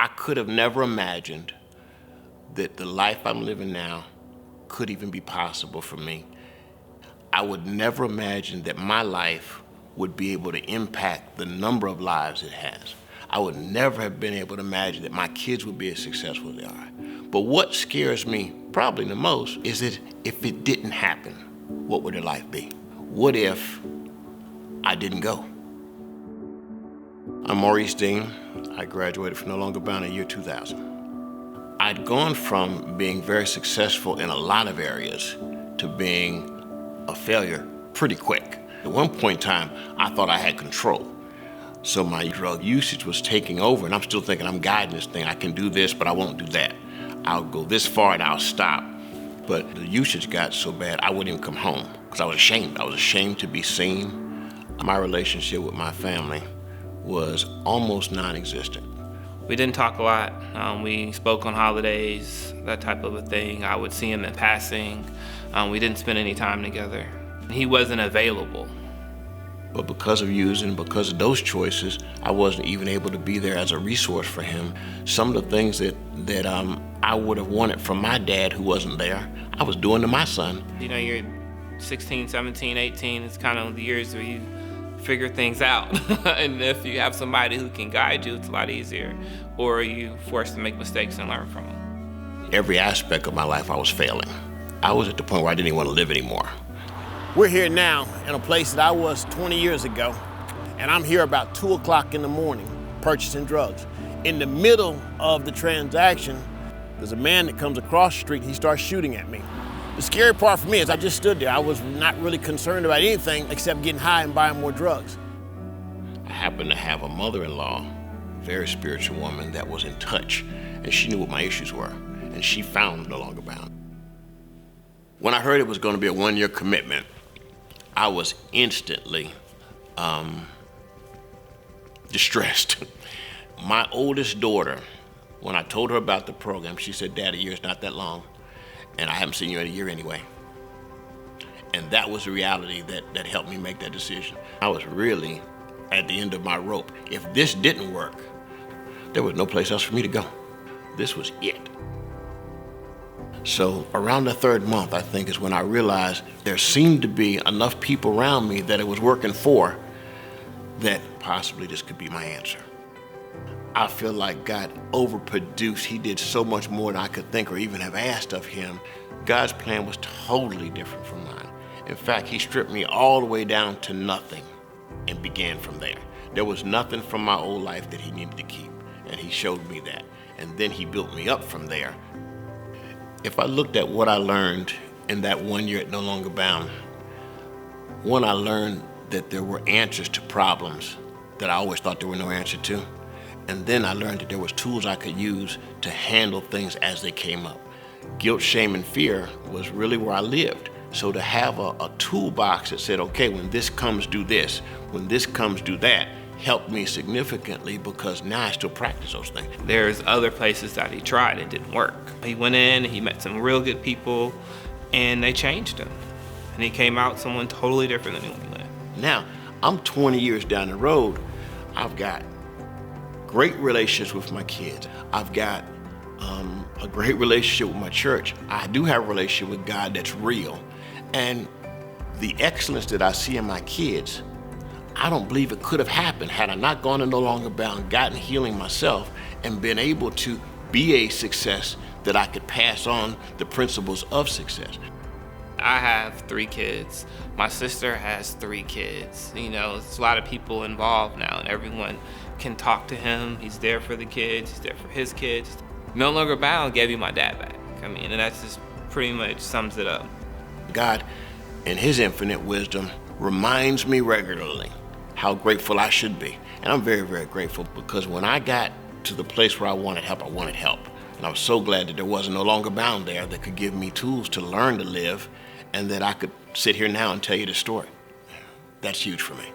I could have never imagined that the life I'm living now could even be possible for me. I would never imagine that my life would be able to impact the number of lives it has. I would never have been able to imagine that my kids would be as successful as they are. But what scares me probably the most is that if it didn't happen, what would their life be? What if I didn't go? I'm Maurice Dean. I graduated from No Longer Bound in the year 2000. I'd gone from being very successful in a lot of areas to being a failure pretty quick. At one point in time, I thought I had control. So my drug usage was taking over, and I'm still thinking I'm guiding this thing. I can do this, but I won't do that. I'll go this far and I'll stop. But the usage got so bad, I wouldn't even come home because I was ashamed. I was ashamed to be seen. My relationship with my family was almost non-existent. We didn't talk a lot. We spoke on holidays, that type of a thing. I would see him in passing. We didn't spend any time together. He wasn't available. But because of using, because of those choices, I wasn't even able to be there as a resource for him. Some of the things that I would have wanted from my dad who wasn't there, I was doing to my son. You know, you're 16, 17, 18, it's kind of the years where you figure things out. And if you have somebody who can guide you, it's a lot easier. Or you forced to make mistakes and learn from them. Every aspect of my life, I was failing. I was at the point where I didn't even want to live anymore. We're here now in a place that I was 20 years ago, and I'm here about 2 o'clock in the morning purchasing drugs. In the middle of the transaction, there's a man that comes across the street and he starts shooting at me. The scary part for me is I just stood there. I was not really concerned about anything except getting high and buying more drugs. I happened to have a mother-in-law, very spiritual woman that was in touch, and she knew what my issues were, and she found No Longer Bound. When I heard it was going to be a 1-year commitment, I was instantly distressed. My oldest daughter, when I told her about the program, she said, "Dad, a year's not that long, and I haven't seen you in a year anyway." And that was the reality that helped me make that decision. I was really at the end of my rope. If this didn't work, there was no place else for me to go. This was it. So around the 3rd month, I think, is when I realized there seemed to be enough people around me that it was working for that possibly this could be my answer. I feel like God overproduced. He did so much more than I could think or even have asked of him. God's plan was totally different from mine. In fact, he stripped me all the way down to nothing and began from there. There was nothing from my old life that he needed to keep, and he showed me that. And then he built me up from there. If I looked at what I learned in that 1 year at No Longer Bound, one, I learned that there were answers to problems that I always thought there were no answer to. And then I learned that there was tools I could use to handle things as they came up. Guilt, shame, and fear was really where I lived. So to have a toolbox that said, okay, when this comes, do this. When this comes, do that, helped me significantly because now I still practice those things. There's other places that he tried and didn't work. He went in, he met some real good people, and they changed him. And he came out someone totally different than when he left. Now, I'm 20 years down the road. I've got great relationships with my kids. I've got a great relationship with my church. I do have a relationship with God that's real. And the excellence that I see in my kids, I don't believe it could have happened had I not gone to No Longer Bound, gotten healing myself, and been able to be a success that I could pass on the principles of success. I have 3 kids. My sister has 3 kids. You know, there's a lot of people involved now, and everyone can talk to him. He's there for the kids. He's there for his kids. No Longer Bound gave me my dad back. I mean, and that just pretty much sums it up. God, in his infinite wisdom, reminds me regularly how grateful I should be. And I'm very, very grateful because when I got to the place where I wanted help, I wanted help. And I was so glad that there was No Longer Bound there that could give me tools to learn to live and that I could sit here now and tell you the story. That's huge for me.